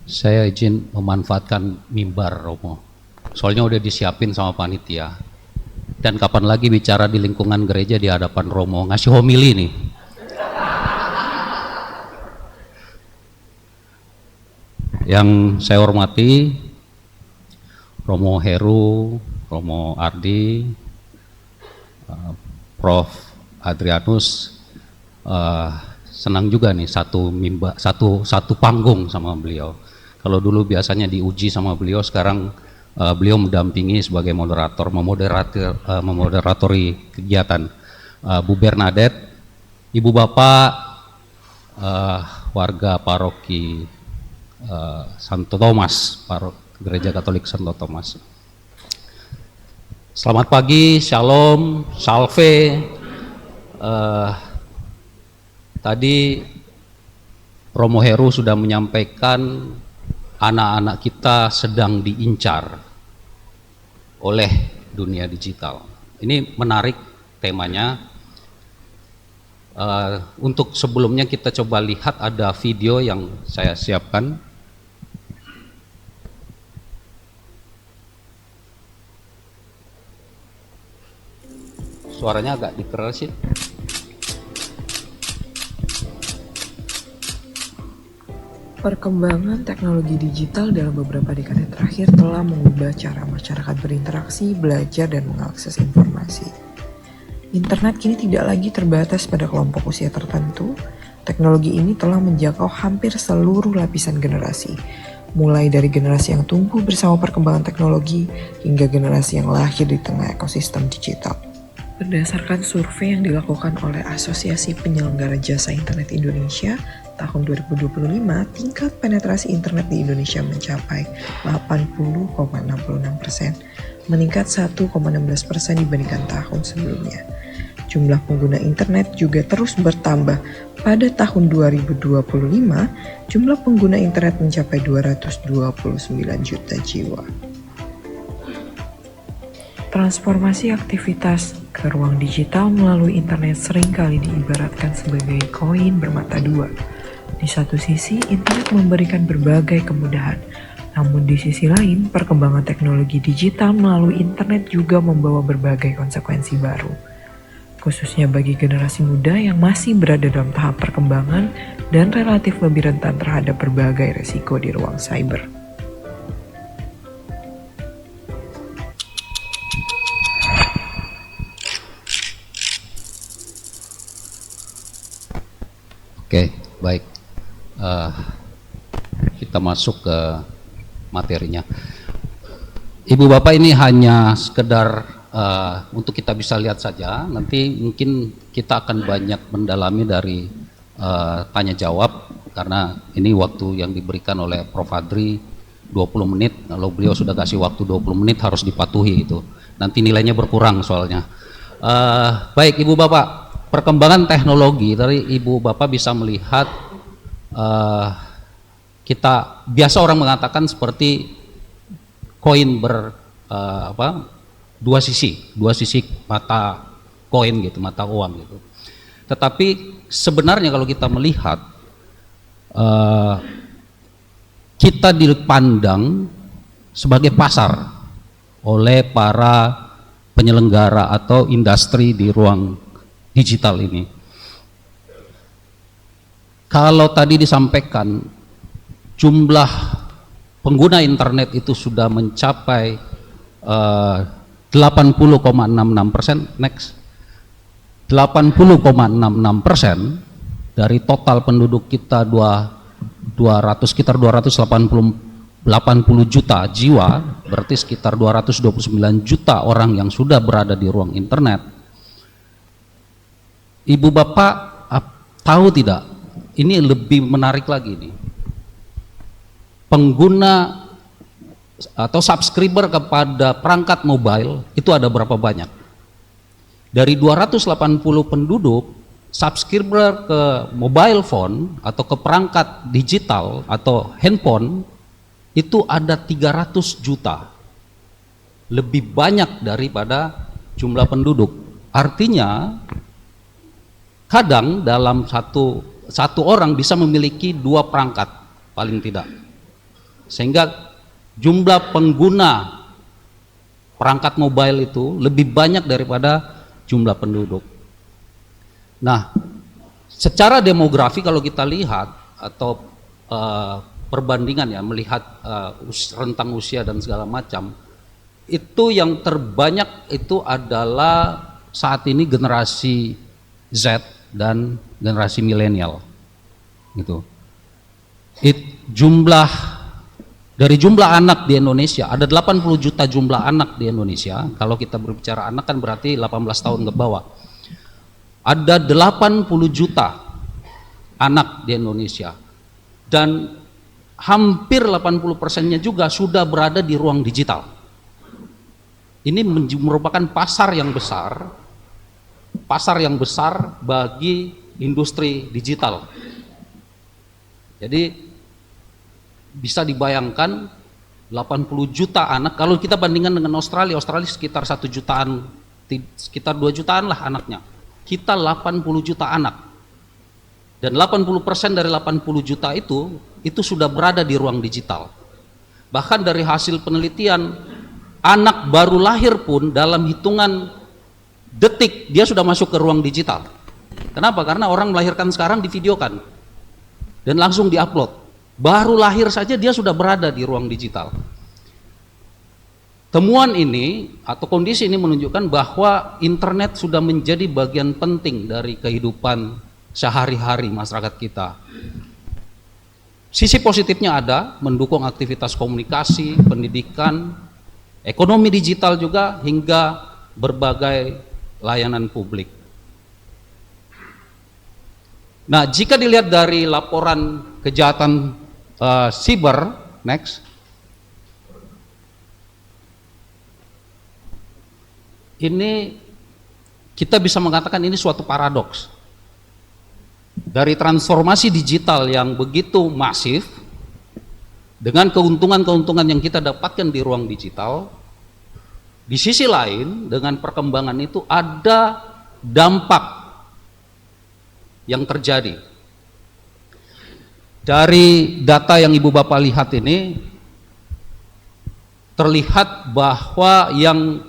Saya izin memanfaatkan mimbar Romo. Soalnya udah disiapin sama panitia. Dan kapan lagi bicara di lingkungan gereja di hadapan Romo, ngasih homili nih. Yang saya hormati Romo Heru, Romo Ardi, Prof. Adrianus, senang juga nih satu panggung sama beliau. Kalau dulu biasanya diuji sama beliau, sekarang beliau mendampingi sebagai moderator, memoderatori kegiatan. Bu Bernadette, Ibu Bapak, warga paroki Santo Thomas, Gereja Katolik Santo Thomas. Selamat pagi, shalom, salve. Tadi Romo Heru sudah menyampaikan anak-anak kita sedang diincar oleh dunia digital. Ini menarik temanya. Untuk sebelumnya kita coba lihat, ada video yang saya siapkan. Suaranya agak dikeras sih. Perkembangan teknologi digital dalam beberapa dekade terakhir telah mengubah cara masyarakat berinteraksi, belajar, dan mengakses informasi. Internet kini tidak lagi terbatas pada kelompok usia tertentu. Teknologi ini telah menjangkau hampir seluruh lapisan generasi, mulai dari generasi yang tumbuh bersama perkembangan teknologi hingga generasi yang lahir di tengah ekosistem digital. Berdasarkan survei yang dilakukan oleh Asosiasi Penyelenggara Jasa Internet Indonesia tahun 2025, tingkat penetrasi internet di Indonesia mencapai 80,66%, meningkat 1,16% dibandingkan tahun sebelumnya. Jumlah pengguna internet juga terus bertambah. Pada tahun 2025, jumlah pengguna internet mencapai 229 juta jiwa. Transformasi aktivitas ke ruang digital melalui internet seringkali diibaratkan sebagai koin bermata dua. Di satu sisi, internet memberikan berbagai kemudahan. Namun di sisi lain, perkembangan teknologi digital melalui internet juga membawa berbagai konsekuensi baru. Khususnya bagi generasi muda yang masih berada dalam tahap perkembangan dan relatif lebih rentan terhadap berbagai resiko di ruang cyber. Oke, baik. Kita masuk ke materinya. Ibu Bapak, ini hanya sekedar untuk kita bisa lihat saja. Nanti mungkin kita akan banyak mendalami dari tanya jawab, karena ini waktu yang diberikan oleh Prof. Adri 20 menit. Kalau beliau sudah kasih waktu 20 menit harus dipatuhi itu. Nanti nilainya berkurang soalnya. Baik Ibu Bapak, perkembangan teknologi dari Ibu Bapak bisa melihat, kita biasa orang mengatakan seperti koin dua sisi mata koin gitu, mata uang gitu. Tetapi sebenarnya kalau kita melihat, kita dipandang sebagai pasar oleh para penyelenggara atau industri di ruang digital ini. Kalau tadi disampaikan jumlah pengguna internet itu sudah mencapai 80,66%, next, 80,66% dari total penduduk kita sekitar 280 juta jiwa, berarti sekitar 229 juta orang yang sudah berada di ruang internet. Ibu Bapak tahu tidak, ini lebih menarik lagi nih, pengguna atau subscriber kepada perangkat mobile itu ada berapa banyak? Dari 280 penduduk, subscriber ke mobile phone atau ke perangkat digital atau handphone itu ada 300 juta, lebih banyak daripada jumlah penduduk. Artinya kadang dalam satu orang bisa memiliki 2 perangkat paling tidak. sehingga jumlah pengguna perangkat mobile itu lebih banyak daripada jumlah penduduk. Nah, secara demografi kalau kita lihat atau perbandingan ya, melihat rentang usia dan segala macam, itu yang terbanyak itu adalah saat ini generasi Z dan generasi milenial gitu. Dari jumlah anak di Indonesia ada 80 juta jumlah anak di Indonesia. Kalau kita berbicara anak kan berarti 18 tahun ke bawah. Ada 80 juta anak di Indonesia dan hampir 80%-nya juga sudah berada di ruang digital. Ini merupakan pasar yang besar bagi industri digital. Jadi bisa dibayangkan 80 juta anak, kalau kita bandingkan dengan Australia sekitar 1 jutaan, sekitar 2 jutaan lah anaknya. Kita 80 juta anak. Dan 80% dari 80 juta itu sudah berada di ruang digital. Bahkan dari hasil penelitian, anak baru lahir pun dalam hitungan detik dia sudah masuk ke ruang digital. Kenapa? Karena orang melahirkan sekarang divideokan dan langsung diupload. Baru lahir saja dia sudah berada di ruang digital. Temuan ini atau kondisi ini menunjukkan bahwa internet sudah menjadi bagian penting dari kehidupan sehari-hari masyarakat kita. Sisi positifnya ada, mendukung aktivitas komunikasi, pendidikan, ekonomi digital juga, hingga berbagai layanan publik. Nah, jika dilihat dari laporan kejahatan siber, next, ini kita bisa mengatakan ini suatu paradoks. Dari transformasi digital yang begitu masif, dengan keuntungan-keuntungan yang kita dapatkan di ruang digital, di sisi lain dengan perkembangan itu ada dampak yang terjadi. Dari data yang Ibu Bapak lihat ini, terlihat bahwa yang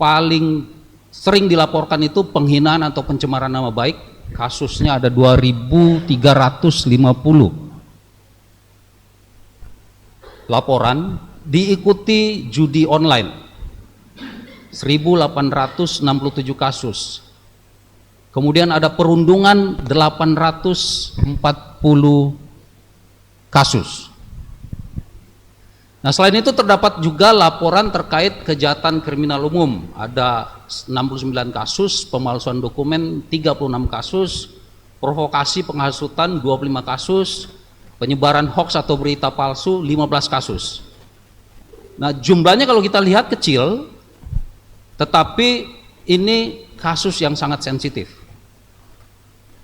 paling sering dilaporkan itu penghinaan atau pencemaran nama baik. Kasusnya ada 2.350 laporan, diikuti judi online 1.867 kasus. Kemudian ada perundungan 840 kasus. Nah, selain itu terdapat juga laporan terkait kejahatan kriminal umum, ada 69 kasus, pemalsuan dokumen 36 kasus, provokasi penghasutan 25 kasus, penyebaran hoaks atau berita palsu 15 kasus. Nah, jumlahnya kalau kita lihat kecil, tetapi ini kasus yang sangat sensitif.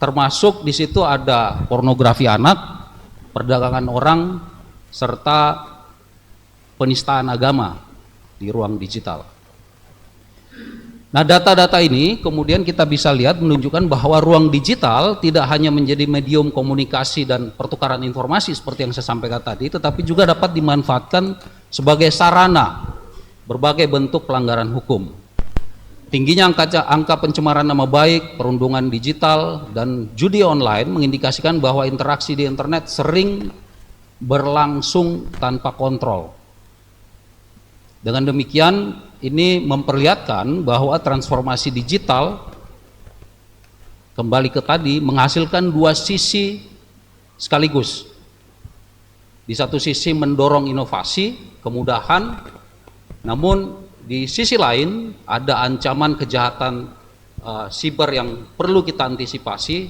Termasuk di situ ada pornografi anak, perdagangan orang, serta penistaan agama di ruang digital. Nah, data-data ini kemudian kita bisa lihat menunjukkan bahwa ruang digital tidak hanya menjadi medium komunikasi dan pertukaran informasi seperti yang saya sampaikan tadi, tetapi juga dapat dimanfaatkan sebagai sarana berbagai bentuk pelanggaran hukum. Tingginya angka pencemaran nama baik, perundungan digital, dan judi online mengindikasikan bahwa interaksi di internet sering berlangsung tanpa kontrol. Dengan demikian, ini memperlihatkan bahwa transformasi digital, kembali ke tadi, menghasilkan dua sisi sekaligus. Di satu sisi mendorong inovasi, kemudahan, namun di sisi lain ada ancaman kejahatan siber yang perlu kita antisipasi,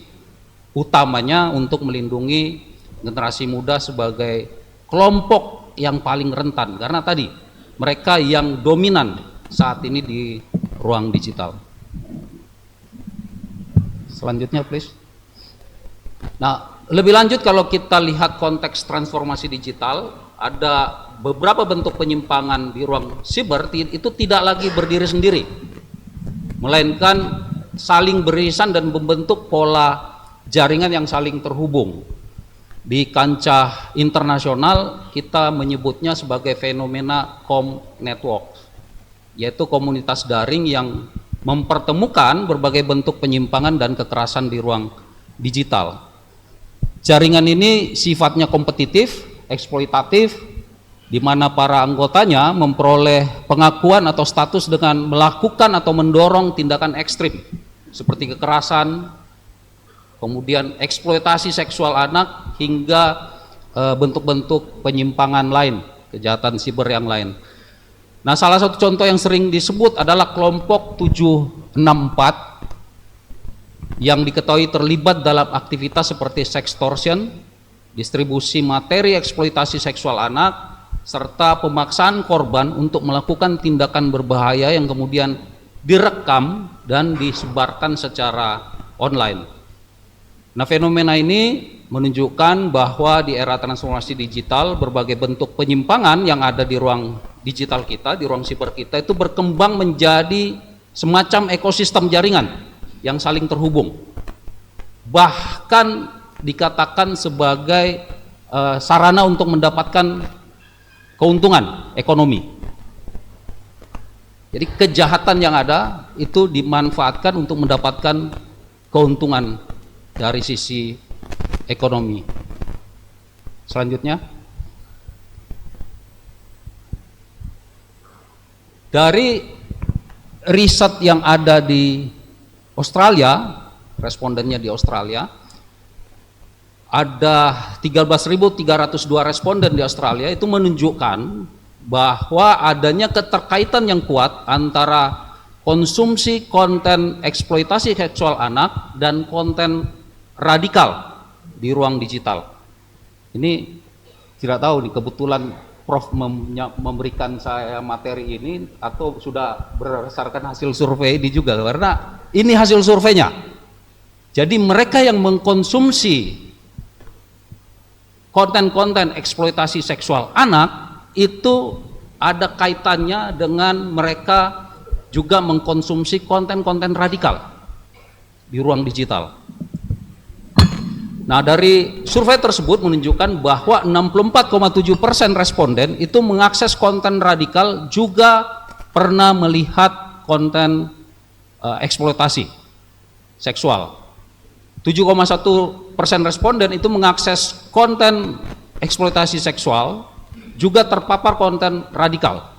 utamanya untuk melindungi generasi muda sebagai kelompok yang paling rentan, karena tadi mereka yang dominan saat ini di ruang digital. Selanjutnya please. Nah, lebih lanjut kalau kita lihat konteks transformasi digital, ada beberapa bentuk penyimpangan di ruang siber itu tidak lagi berdiri sendiri, melainkan saling beririsan dan membentuk pola jaringan yang saling terhubung. Di kancah internasional kita menyebutnya sebagai fenomena com network, yaitu komunitas daring yang mempertemukan berbagai bentuk penyimpangan dan kekerasan di ruang digital. Jaringan ini sifatnya kompetitif, eksploitatif, di mana para anggotanya memperoleh pengakuan atau status dengan melakukan atau mendorong tindakan ekstrim seperti kekerasan, kemudian eksploitasi seksual anak, hingga bentuk-bentuk penyimpangan lain, kejahatan siber yang lain. Nah, salah satu contoh yang sering disebut adalah kelompok 764 yang diketahui terlibat dalam aktivitas seperti sextortion, distribusi materi eksploitasi seksual anak, serta pemaksaan korban untuk melakukan tindakan berbahaya yang kemudian direkam dan disebarkan secara online. Nah, fenomena ini menunjukkan bahwa di era transformasi digital, berbagai bentuk penyimpangan yang ada di ruang digital kita, di ruang siber kita itu berkembang menjadi semacam ekosistem jaringan yang saling terhubung. Bahkan dikatakan sebagai sarana untuk mendapatkan keuntungan ekonomi. Jadi kejahatan yang ada itu dimanfaatkan untuk mendapatkan keuntungan dari sisi ekonomi. Selanjutnya, dari riset yang ada di Australia, respondennya di Australia, ada 13.302 responden di Australia, itu menunjukkan bahwa adanya keterkaitan yang kuat antara konsumsi konten eksploitasi seksual anak dan konten radikal di ruang digital. Ini tidak tahu nih, kebetulan Prof memberikan saya materi ini atau sudah berdasarkan hasil survei ini juga, karena ini hasil surveinya. Jadi mereka yang mengkonsumsi konten-konten eksploitasi seksual anak itu ada kaitannya dengan mereka juga mengkonsumsi konten-konten radikal di ruang digital. Nah, dari survei tersebut menunjukkan bahwa 64,7% responden itu mengakses konten radikal juga pernah melihat konten eksploitasi seksual. 7,1% responden itu mengakses konten eksploitasi seksual, juga terpapar konten radikal.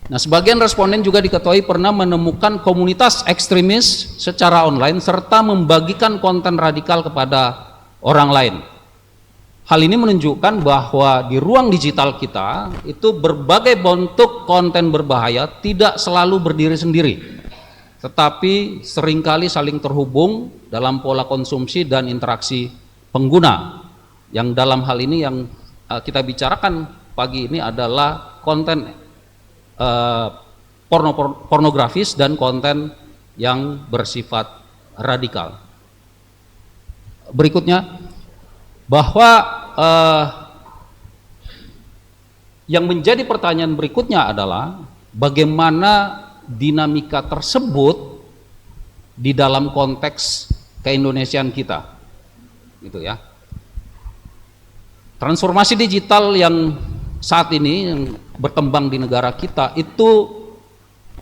Nah, sebagian responden juga diketahui pernah menemukan komunitas ekstremis secara online serta membagikan konten radikal kepada orang lain. Hal ini menunjukkan bahwa di ruang digital kita itu berbagai bentuk konten berbahaya tidak selalu berdiri sendiri, tetapi seringkali saling terhubung dalam pola konsumsi dan interaksi pengguna. Yang dalam hal ini yang kita bicarakan pagi ini adalah konten pornografis dan konten yang bersifat radikal. Berikutnya, bahwa yang menjadi pertanyaan berikutnya adalah bagaimana dinamika tersebut di dalam konteks keindonesiaan kita, gitu ya. Transformasi digital yang saat ini yang berkembang di negara kita itu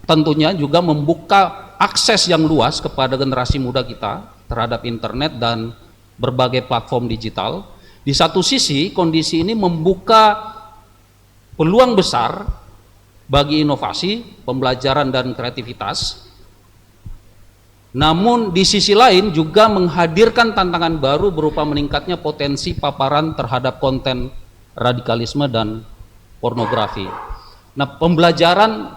tentunya juga membuka akses yang luas kepada generasi muda kita terhadap internet dan berbagai platform digital. Di satu sisi, kondisi ini membuka peluang besar bagi inovasi, pembelajaran dan kreativitas. Namun di sisi lain juga menghadirkan tantangan baru berupa meningkatnya potensi paparan terhadap konten radikalisme dan pornografi. Nah, pembelajaran,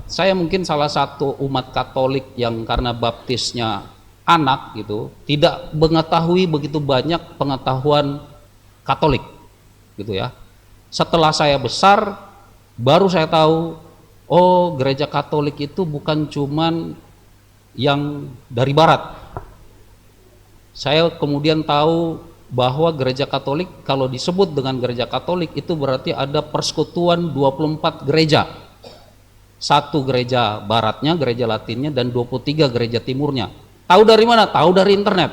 saya mungkin salah satu umat Katolik yang karena baptisnya anak gitu, tidak mengetahui begitu banyak pengetahuan Katolik gitu ya. Setelah saya besar baru saya tahu, oh, gereja Katolik itu bukan cuman yang dari barat. Saya kemudian tahu bahwa gereja Katolik, kalau disebut dengan gereja Katolik itu berarti ada persekutuan 24 gereja. Satu gereja baratnya, gereja latinnya, dan 23 gereja timurnya. Tahu dari mana? Tahu dari internet.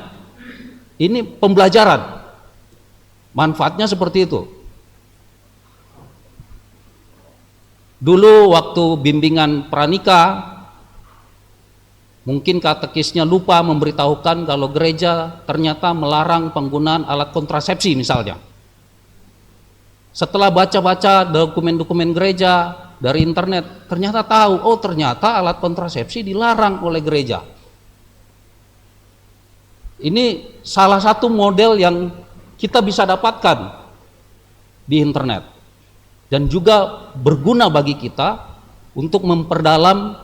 Ini pembelajaran. Manfaatnya seperti itu. Dulu waktu bimbingan pranikah, mungkin katekisnya lupa memberitahukan kalau gereja ternyata melarang penggunaan alat kontrasepsi misalnya. Setelah baca-baca dokumen-dokumen gereja dari internet, ternyata tahu, oh ternyata alat kontrasepsi dilarang oleh gereja. Ini salah satu model yang kita bisa dapatkan di internet dan juga berguna bagi kita untuk memperdalam,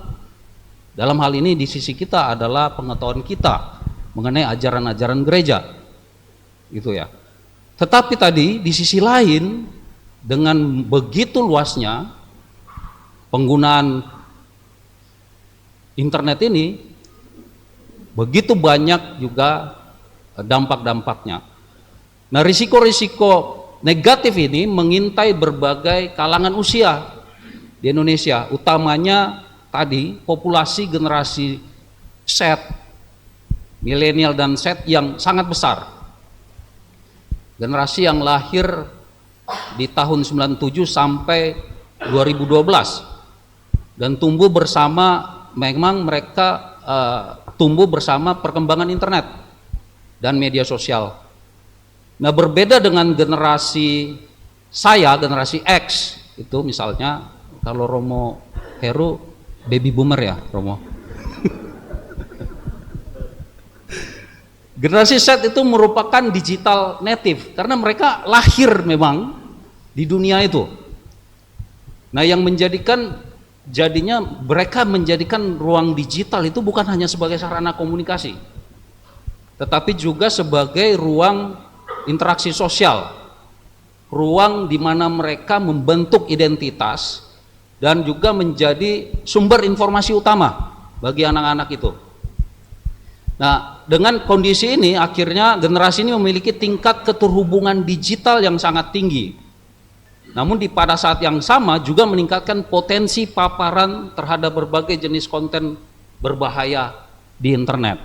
dalam hal ini di sisi kita adalah pengetahuan kita mengenai ajaran-ajaran gereja, gitu ya. Tetapi tadi di sisi lain, dengan begitu luasnya penggunaan internet ini, begitu banyak juga dampak-dampaknya. Nah, risiko-risiko negatif ini mengintai berbagai kalangan usia di Indonesia, utamanya tadi populasi generasi Z, milenial dan Z yang sangat besar. Generasi yang lahir di tahun 97 sampai 2012 dan tumbuh bersama, memang mereka tumbuh bersama perkembangan internet dan media sosial. Nah, berbeda dengan generasi saya, generasi X itu misalnya, kalau Romo Heru baby boomer ya Romo. Generasi Z itu merupakan digital native karena mereka lahir memang di dunia itu. Nah, yang jadinya mereka menjadikan ruang digital itu bukan hanya sebagai sarana komunikasi, tetapi juga sebagai ruang interaksi sosial, ruang di mana mereka membentuk identitas dan juga menjadi sumber informasi utama bagi anak-anak itu. Nah, dengan kondisi ini akhirnya generasi ini memiliki tingkat keterhubungan digital yang sangat tinggi. Namun pada saat yang sama juga meningkatkan potensi paparan terhadap berbagai jenis konten berbahaya di internet.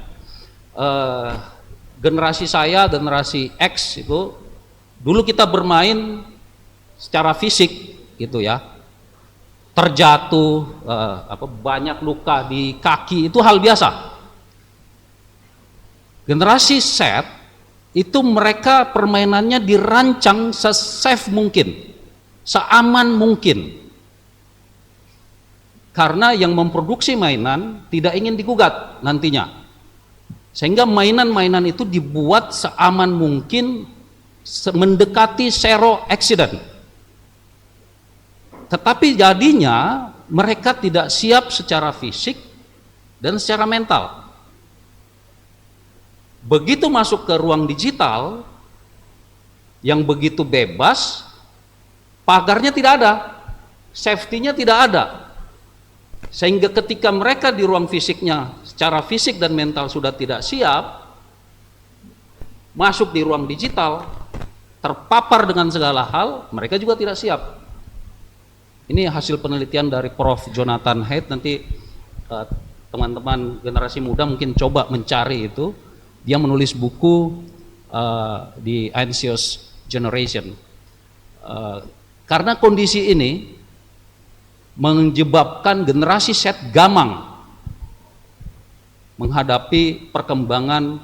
Generasi saya, generasi X itu, dulu kita bermain secara fisik gitu ya, terjatuh, banyak luka di kaki, itu hal biasa. Generasi Z itu mereka permainannya dirancang se-safe mungkin, seaman mungkin, karena yang memproduksi mainan tidak ingin digugat nantinya, sehingga mainan-mainan itu dibuat seaman mungkin, mendekati zero accident. Tetapi jadinya mereka tidak siap secara fisik dan secara mental. Begitu masuk ke ruang digital yang begitu bebas, pagarnya tidak ada, safety-nya tidak ada, sehingga ketika mereka di ruang fisiknya secara fisik dan mental sudah tidak siap, masuk di ruang digital terpapar dengan segala hal, mereka juga tidak siap. Ini hasil penelitian dari Prof. Jonathan Haidt. Nanti teman-teman generasi muda mungkin coba mencari itu. Dia menulis buku di Anxious Generation. Karena kondisi ini menyebabkan generasi Z gamang menghadapi perkembangan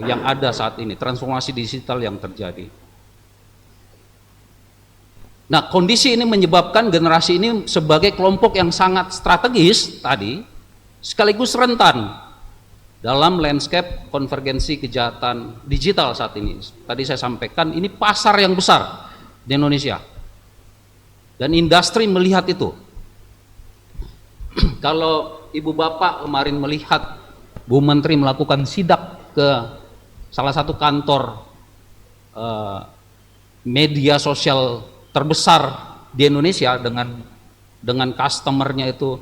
yang ada saat ini, transformasi digital yang terjadi. Nah, kondisi ini menyebabkan generasi ini sebagai kelompok yang sangat strategis tadi, sekaligus rentan dalam landscape konvergensi kejahatan digital saat ini. Tadi saya sampaikan, ini pasar yang besar di Indonesia, dan industri melihat itu. Kalau Ibu Bapak kemarin melihat Bu Menteri melakukan sidak ke salah satu kantor media sosial terbesar di Indonesia dengan customernya itu,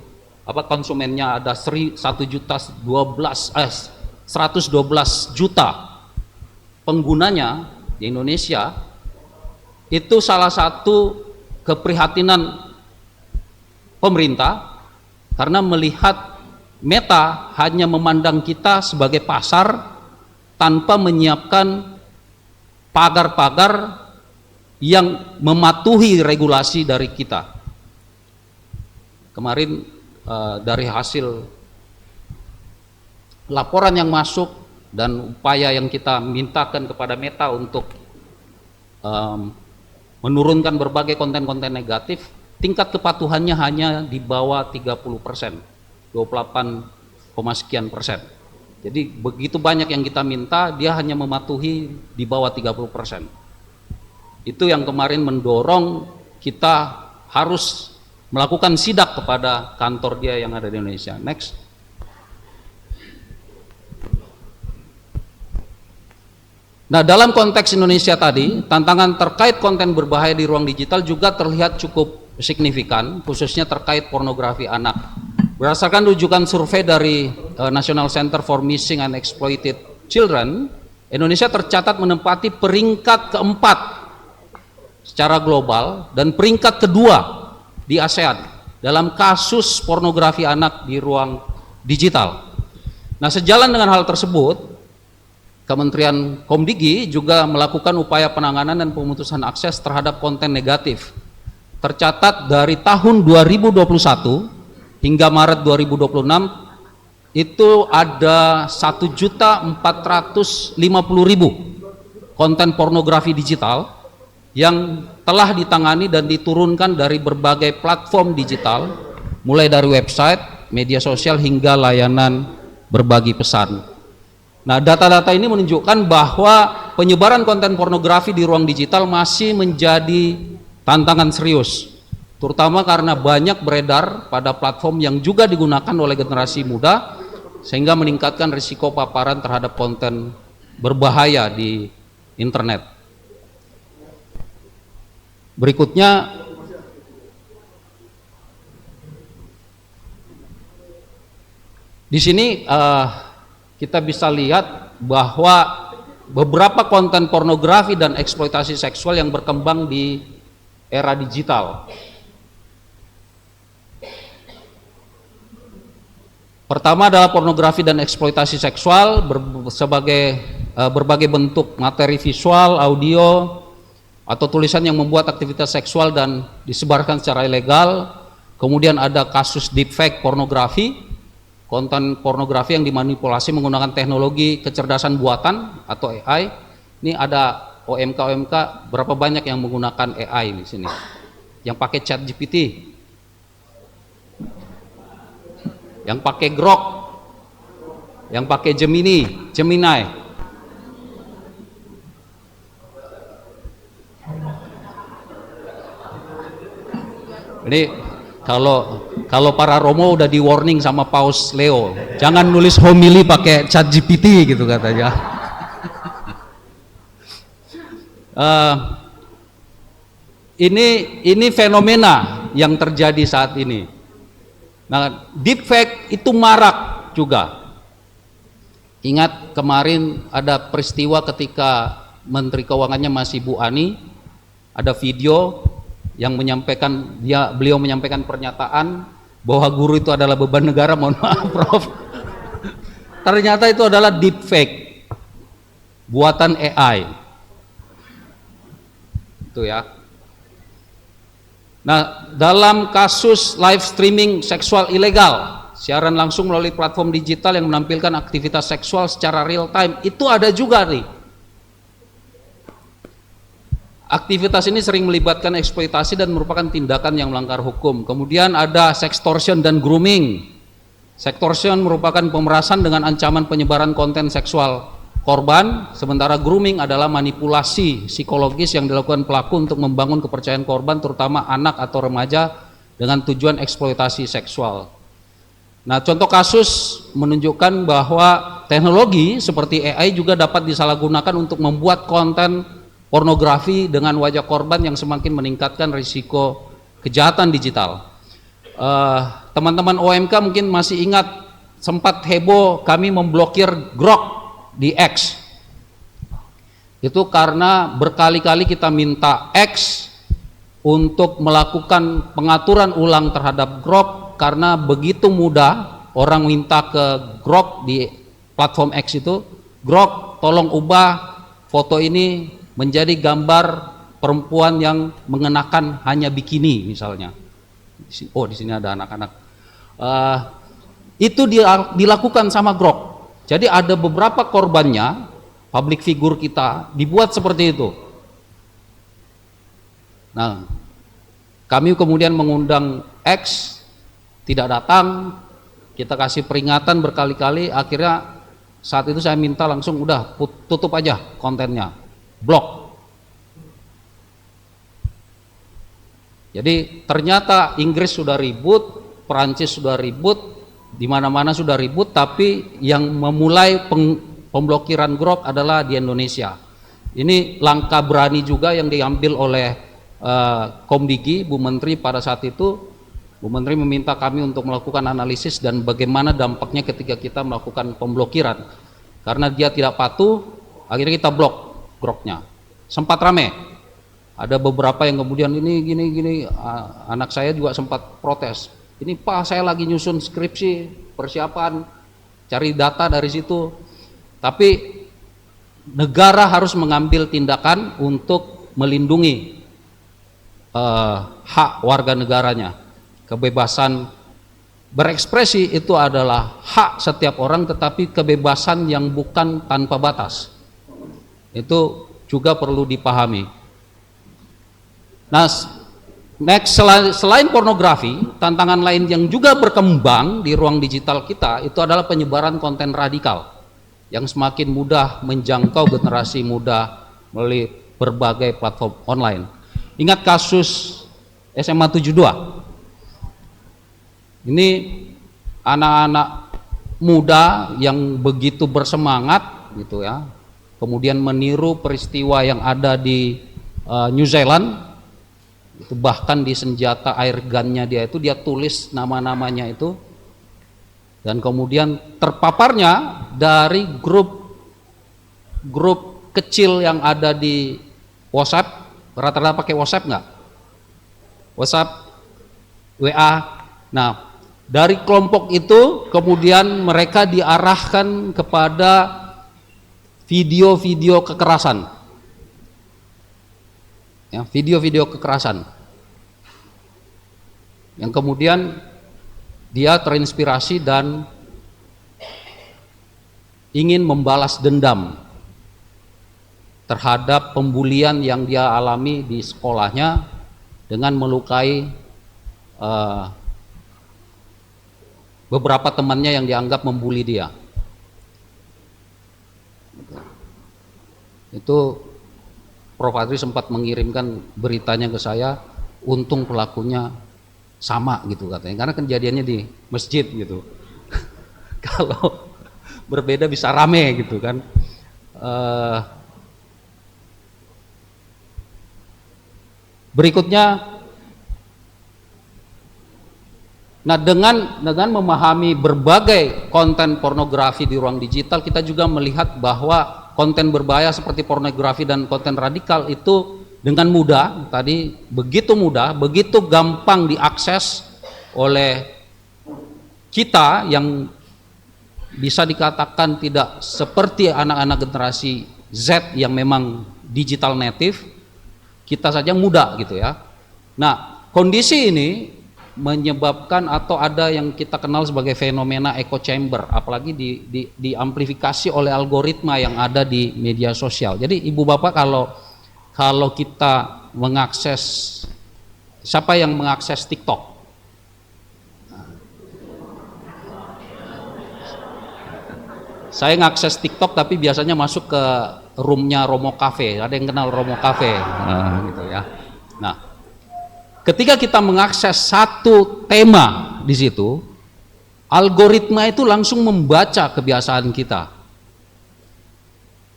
konsumennya ada 112 juta penggunanya di Indonesia, itu salah satu keprihatinan pemerintah karena melihat Meta hanya memandang kita sebagai pasar tanpa menyiapkan pagar-pagar yang mematuhi regulasi dari kita. Kemarin dari hasil laporan yang masuk dan upaya yang kita mintakan kepada Meta untuk menurunkan berbagai konten-konten negatif, tingkat kepatuhannya hanya di bawah 30%, 28, sekian persen. Jadi begitu banyak yang kita minta, dia hanya mematuhi di bawah 30%. Itu yang kemarin mendorong kita harus melakukan sidak kepada kantor dia yang ada di Indonesia. Next. Nah, dalam konteks Indonesia tadi, tantangan terkait konten berbahaya di ruang digital juga terlihat cukup signifikan, khususnya terkait pornografi anak. Berdasarkan rujukan survei dari National Center for Missing and Exploited Children, Indonesia tercatat menempati peringkat keempat secara global dan peringkat kedua di ASEAN dalam kasus pornografi anak di ruang digital. Nah, sejalan dengan hal tersebut, Kementerian Komdigi juga melakukan upaya penanganan dan pemutusan akses terhadap konten negatif. Tercatat dari tahun 2021 hingga Maret 2026 itu ada 1.450.000 konten pornografi digital yang telah ditangani dan diturunkan dari berbagai platform digital, mulai dari website, media sosial hingga layanan berbagi pesan. Nah, data-data ini menunjukkan bahwa penyebaran konten pornografi di ruang digital masih menjadi tantangan serius, terutama karena banyak beredar pada platform yang juga digunakan oleh generasi muda, sehingga meningkatkan risiko paparan terhadap konten berbahaya di internet. Berikutnya, di sini kita bisa lihat bahwa beberapa konten pornografi dan eksploitasi seksual yang berkembang di era digital. Pertama adalah pornografi dan eksploitasi seksual sebagai berbagai bentuk materi visual, audio, atau tulisan yang membuat aktivitas seksual dan disebarkan secara ilegal. Kemudian ada kasus deepfake pornografi, konten pornografi yang dimanipulasi menggunakan teknologi kecerdasan buatan atau AI. Ini ada OMK berapa banyak yang menggunakan AI di sini, yang pakai ChatGPT, yang pakai Grok, yang pakai Gemini. Ini kalau para Romo udah di warning sama Paus Leo, jangan nulis homili pakai ChatGPT gitu katanya. Ini fenomena yang terjadi saat ini. Nah, deepfake itu marak juga. Ingat kemarin ada peristiwa ketika Menteri Keuangannya masih Bu Ani, ada video yang menyampaikan beliau menyampaikan pernyataan bahwa guru itu adalah beban negara. Mohon maaf Prof, ternyata itu adalah deepfake buatan AI itu ya. Nah, dalam kasus live streaming seksual ilegal, siaran langsung melalui platform digital yang menampilkan aktivitas seksual secara real time, itu ada juga nih. Aktivitas ini sering melibatkan eksploitasi dan merupakan tindakan yang melanggar hukum. Kemudian ada sextortion dan grooming. Sextortion merupakan pemerasan dengan ancaman penyebaran konten seksual korban, sementara grooming adalah manipulasi psikologis yang dilakukan pelaku untuk membangun kepercayaan korban, terutama anak atau remaja, dengan tujuan eksploitasi seksual. Nah, contoh kasus menunjukkan bahwa teknologi seperti AI juga dapat disalahgunakan untuk membuat konten pornografi dengan wajah korban yang semakin meningkatkan risiko kejahatan digital. Teman-teman OMK mungkin masih ingat, sempat heboh kami memblokir Grok di X. Itu karena berkali-kali kita minta X untuk melakukan pengaturan ulang terhadap Grok, karena begitu mudah orang minta ke Grok di platform X itu, Grok tolong ubah foto ini menjadi gambar perempuan yang mengenakan hanya bikini misalnya. Oh, di sini ada anak-anak. Itu dilakukan sama Grok. Jadi ada beberapa korbannya, public figure kita dibuat seperti itu. Nah, kami kemudian mengundang X, tidak datang, kita kasih peringatan berkali-kali, akhirnya saat itu saya minta langsung udah tutup aja kontennya, blok. Jadi ternyata Inggris sudah ribut, Perancis sudah ribut, di mana-mana sudah ribut, tapi yang memulai pemblokiran Grok adalah di Indonesia. Ini langkah berani juga yang diambil oleh Komdigi, Bu Menteri pada saat itu. Bu Menteri meminta kami untuk melakukan analisis dan bagaimana dampaknya ketika kita melakukan pemblokiran. Karena dia tidak patuh, akhirnya kita blok Groknya. Sempat rame. Ada beberapa yang kemudian ini gini, anak saya juga sempat protes. Ini Pak, saya lagi nyusun skripsi, persiapan, cari data dari situ. Tapi negara harus mengambil tindakan untuk melindungi hak warga negaranya. Kebebasan berekspresi itu adalah hak setiap orang, tetapi kebebasan yang bukan tanpa batas. Itu juga perlu dipahami. Nah, next, selain pornografi, tantangan lain yang juga berkembang di ruang digital kita itu adalah penyebaran konten radikal yang semakin mudah menjangkau generasi muda melalui berbagai platform online. Ingat kasus SMA 72? Ini anak-anak muda yang begitu bersemangat gitu ya, kemudian meniru peristiwa yang ada di New Zealand. Itu bahkan di senjata air gunnya dia itu dia tulis nama-namanya itu, dan kemudian terpaparnya dari grup kecil yang ada di WhatsApp. Rata-rata pakai WhatsApp nggak? WhatsApp, WA. Nah, dari kelompok itu kemudian mereka diarahkan kepada video-video kekerasan. Ya, video-video kekerasan yang kemudian dia terinspirasi dan ingin membalas dendam terhadap pembulian yang dia alami di sekolahnya dengan melukai beberapa temannya yang dianggap membuli dia. Itu Prof. Adri sempat mengirimkan beritanya ke saya, untung pelakunya sama gitu katanya, karena kejadiannya di masjid gitu. Kalau berbeda bisa rame gitu kan. Berikutnya, nah dengan memahami berbagai konten pornografi di ruang digital, kita juga melihat bahwa konten berbahaya seperti pornografi dan konten radikal itu dengan mudah, tadi begitu mudah, begitu gampang diakses oleh kita yang bisa dikatakan tidak seperti anak-anak generasi Z yang memang digital native, kita saja mudah gitu ya. Nah, kondisi ini menyebabkan atau ada yang kita kenal sebagai fenomena echo chamber, apalagi diamplifikasi oleh algoritma yang ada di media sosial. Jadi ibu bapak, kalau kita mengakses, siapa yang mengakses TikTok? Saya ngakses TikTok tapi biasanya masuk ke roomnya Romo Cafe. Ada yang kenal Romo Cafe? Gitu ya. Nah, ketika kita mengakses satu tema di situ, algoritma itu langsung membaca kebiasaan kita.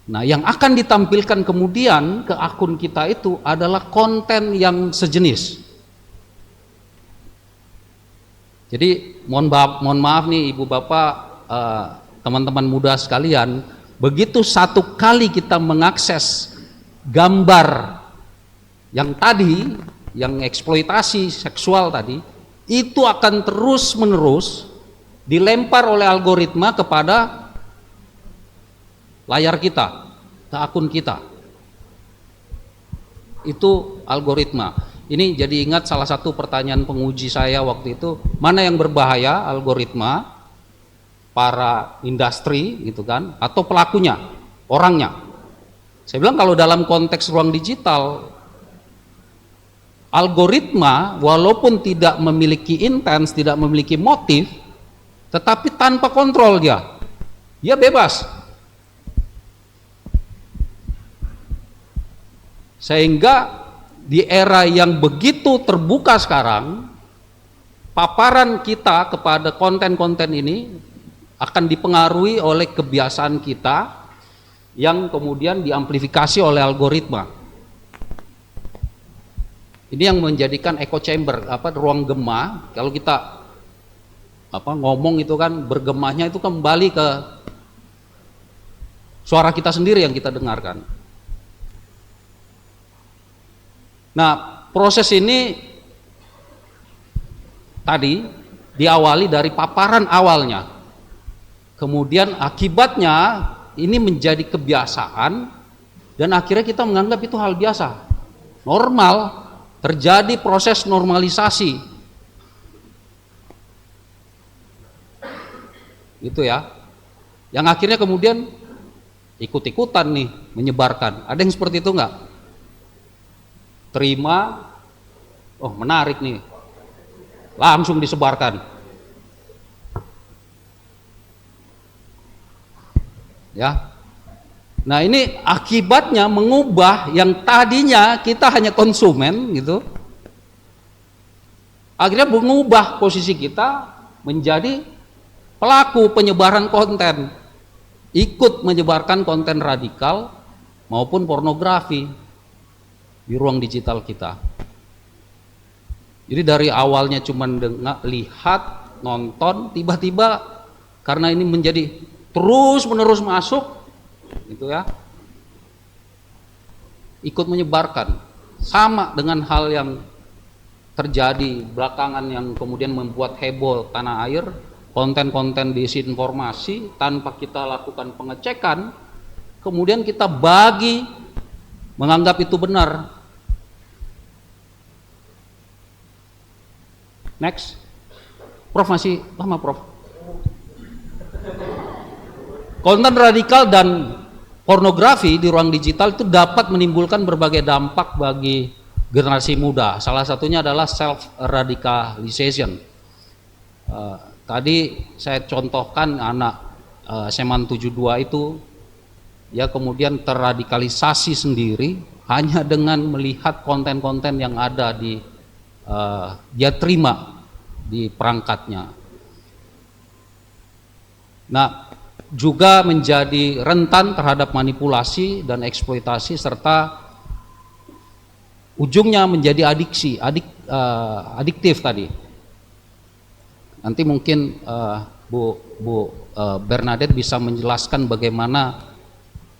Nah, yang akan ditampilkan kemudian ke akun kita itu adalah konten yang sejenis. Jadi mohon maaf nih ibu bapak, teman-teman muda sekalian, begitu satu kali kita mengakses gambar yang tadi, yang eksploitasi seksual tadi, itu akan terus-menerus dilempar oleh algoritma kepada layar kita, ke akun kita. Itu algoritma. Ini jadi ingat salah satu pertanyaan penguji saya waktu itu, mana yang berbahaya, algoritma, para industri gitu kan, atau pelakunya, orangnya. Saya bilang kalau dalam konteks ruang digital, algoritma walaupun tidak memiliki intens, tidak memiliki motif, tetapi tanpa kontrol dia bebas. Sehingga di era yang begitu terbuka sekarang, paparan kita kepada konten-konten ini akan dipengaruhi oleh kebiasaan kita yang kemudian diamplifikasi oleh algoritma. Ini yang menjadikan echo chamber, ruang gema. Kalau kita ngomong itu kan bergemahnya itu kembali ke suara kita sendiri yang kita dengarkan. Nah, proses ini tadi diawali dari paparan awalnya. Kemudian akibatnya ini menjadi kebiasaan dan akhirnya kita menganggap itu hal biasa. Normal, terjadi proses normalisasi. Gitu ya. Yang akhirnya kemudian ikut-ikutan nih menyebarkan. Ada yang seperti itu enggak? Terima, oh menarik nih, langsung disebarkan. Ya, nah ini akibatnya mengubah yang tadinya kita hanya konsumen gitu, akhirnya mengubah posisi kita menjadi pelaku penyebaran konten, ikut menyebarkan konten radikal maupun pornografi di ruang digital kita. Jadi dari awalnya cuma lihat, nonton, tiba-tiba karena ini menjadi terus menerus masuk, gitu ya, ikut menyebarkan. Sama dengan hal yang terjadi belakangan yang kemudian membuat heboh tanah air, konten-konten disinformasi tanpa kita lakukan pengecekan, kemudian kita bagi, menganggap itu benar. Next, Prof masih lama Prof. Konten radikal dan pornografi di ruang digital itu dapat menimbulkan berbagai dampak bagi generasi muda. Salah satunya adalah self radicalization. Tadi saya contohkan anak SMA 72 itu ya kemudian terradikalisasi sendiri hanya dengan melihat konten-konten yang ada di dia terima di perangkatnya. Nah, juga menjadi rentan terhadap manipulasi dan eksploitasi serta ujungnya menjadi adiktif tadi. Nanti mungkin Bu Bernadette bisa menjelaskan bagaimana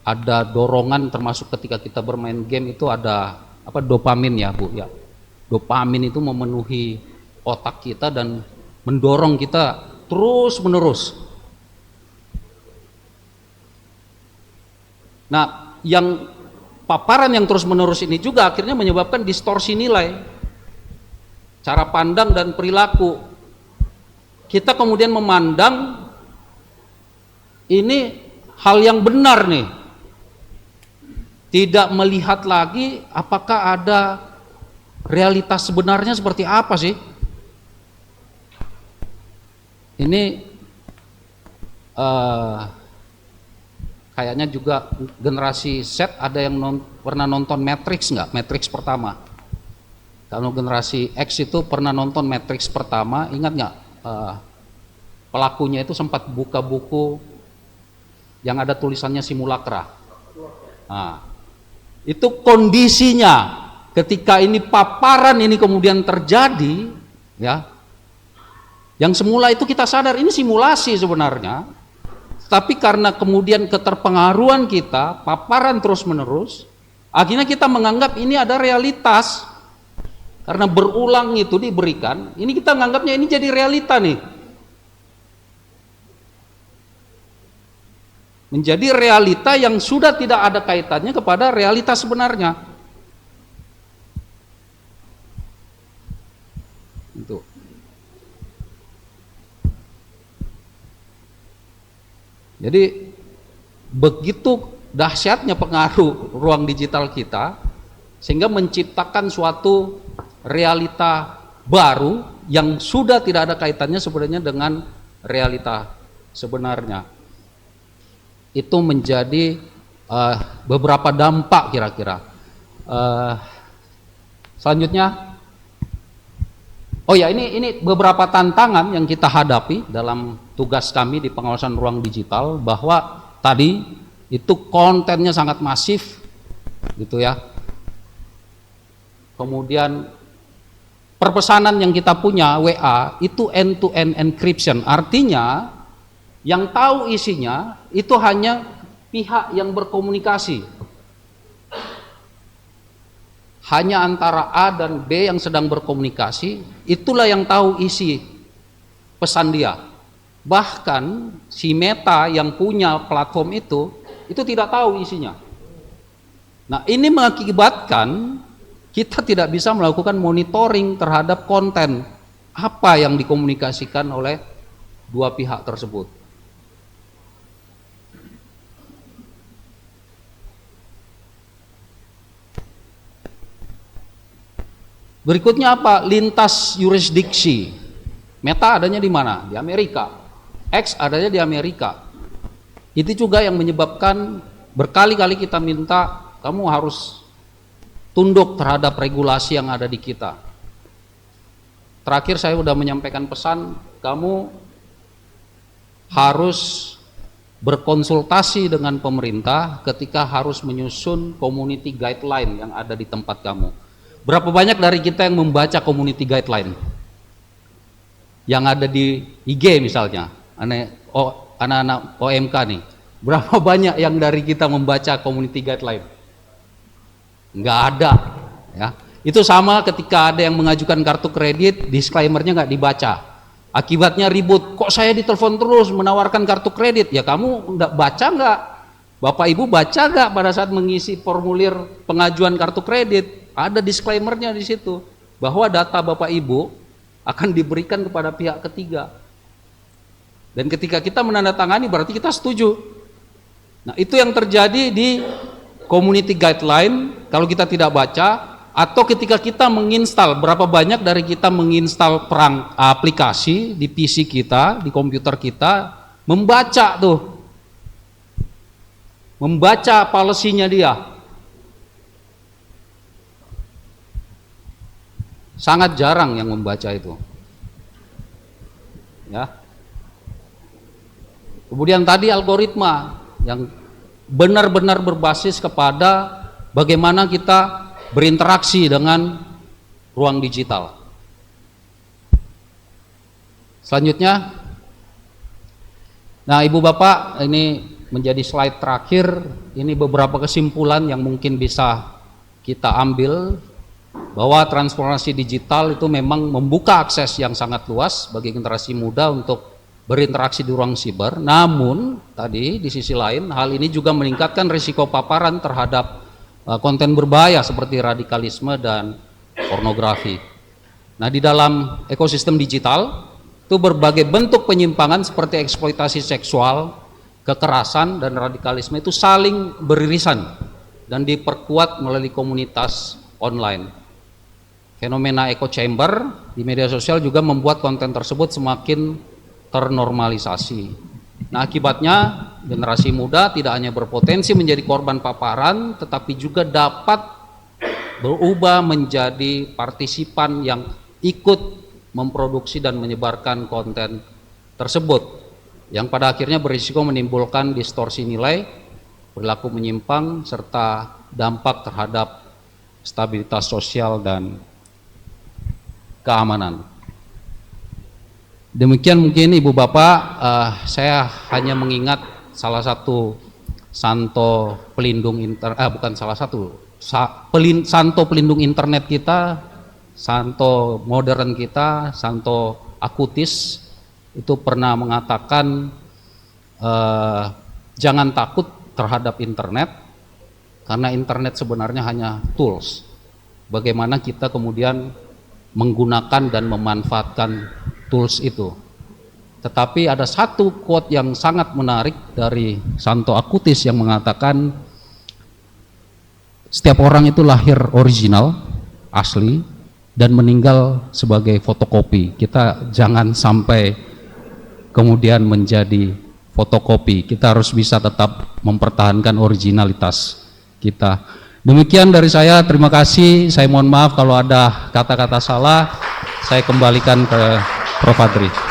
ada dorongan termasuk ketika kita bermain game itu ada dopamin ya Bu ya. Dopamin itu memenuhi otak kita dan mendorong kita terus menerus. Nah, yang paparan yang terus menerus ini juga akhirnya menyebabkan distorsi nilai, cara pandang dan perilaku. Kita kemudian memandang ini hal yang benar nih, tidak melihat lagi apakah ada realitas sebenarnya seperti apa sih. Ini kayaknya juga generasi Z ada yang pernah nonton Matrix nggak? Matrix pertama. Kalau generasi X itu pernah nonton Matrix pertama, ingat nggak? Pelakunya itu sempat buka buku yang ada tulisannya simulakra. Nah, itu kondisinya ketika ini paparan ini kemudian terjadi, ya, yang semula itu kita sadar ini simulasi sebenarnya, tapi karena kemudian keterpengaruhan kita, paparan terus menerus, akhirnya kita menganggap ini ada realitas, karena berulang itu diberikan, ini kita menganggapnya ini jadi realita nih. menjadi realita yang sudah tidak ada kaitannya kepada realitas sebenarnya. Itu. Jadi begitu dahsyatnya pengaruh ruang digital kita sehingga menciptakan suatu realita baru yang sudah tidak ada kaitannya sebenarnya dengan realita sebenarnya. Itu menjadi beberapa dampak kira-kira. Selanjutnya, oh ya, ini beberapa tantangan yang kita hadapi dalam tugas kami di pengawasan ruang digital, bahwa tadi itu kontennya sangat masif gitu ya. Kemudian perpesanan yang kita punya WA itu end to end encryption, artinya yang tahu isinya itu hanya pihak yang berkomunikasi, hanya antara A dan B yang sedang berkomunikasi, itulah yang tahu isi pesan dia. Bahkan si Meta yang punya platform itu tidak tahu isinya. Nah, ini mengakibatkan kita tidak bisa melakukan monitoring terhadap konten apa yang dikomunikasikan oleh dua pihak tersebut. Berikutnya apa? Lintas yurisdiksi. Meta adanya di mana? Di Amerika. X adanya di Amerika. Itu juga yang menyebabkan berkali-kali kita minta kamu harus tunduk terhadap regulasi yang ada di kita. Terakhir saya sudah menyampaikan pesan, kamu harus berkonsultasi dengan pemerintah ketika harus menyusun community guideline yang ada di tempat kamu. Berapa banyak dari kita yang membaca community guideline yang ada di IG misalnya, anak-anak OMK nih, berapa banyak yang dari kita membaca community guideline? Nggak ada ya. Itu sama ketika ada yang mengajukan kartu kredit, disclaimer-nya nggak dibaca, akibatnya ribut. Kok saya ditelepon terus menawarkan kartu kredit? Ya kamu nggak baca nggak? Bapak Ibu baca nggak pada saat mengisi formulir pengajuan kartu kredit? Ada disclaimer-nya di situ bahwa data Bapak Ibu akan diberikan kepada pihak ketiga. Dan ketika kita menandatangani berarti kita setuju. Nah, itu yang terjadi di community guideline kalau kita tidak baca, atau ketika kita menginstal, berapa banyak dari kita menginstal aplikasi di PC kita, di komputer kita, membaca tuh. Membaca policy-nya dia. Sangat jarang yang membaca itu. Ya. Kemudian tadi algoritma yang benar-benar berbasis kepada bagaimana kita berinteraksi dengan ruang digital. Selanjutnya, nah Ibu Bapak, ini menjadi slide terakhir. Ini beberapa kesimpulan yang mungkin bisa kita ambil, bahwa transformasi digital itu memang membuka akses yang sangat luas bagi generasi muda untuk berinteraksi di ruang siber. Namun tadi di sisi lain hal ini juga meningkatkan risiko paparan terhadap konten berbahaya seperti radikalisme dan pornografi. Nah, di dalam ekosistem digital itu berbagai bentuk penyimpangan seperti eksploitasi seksual, kekerasan dan radikalisme itu saling beririsan dan diperkuat melalui komunitas online. Fenomena echo chamber di media sosial juga membuat konten tersebut semakin ternormalisasi. Nah, akibatnya generasi muda tidak hanya berpotensi menjadi korban paparan, tetapi juga dapat berubah menjadi partisipan yang ikut memproduksi dan menyebarkan konten tersebut, yang pada akhirnya berisiko menimbulkan distorsi nilai, perilaku menyimpang, serta dampak terhadap stabilitas sosial dan keamanan. Demikian mungkin Ibu Bapak, saya hanya mengingat salah satu santo pelindung santo pelindung internet kita, santo modern kita, Santo Acutis, itu pernah mengatakan jangan takut terhadap internet, karena internet sebenarnya hanya tools. Bagaimana kita kemudian menggunakan dan memanfaatkan tools itu. Tetapi ada satu quote yang sangat menarik dari Santo Acutis yang mengatakan setiap orang itu lahir original, asli, dan meninggal sebagai fotokopi. Kita jangan sampai kemudian menjadi fotokopi. Kita harus bisa tetap mempertahankan originalitas kita. Demikian dari saya, terima kasih. Saya mohon maaf kalau ada kata-kata salah. Saya kembalikan ke Prof. Adri.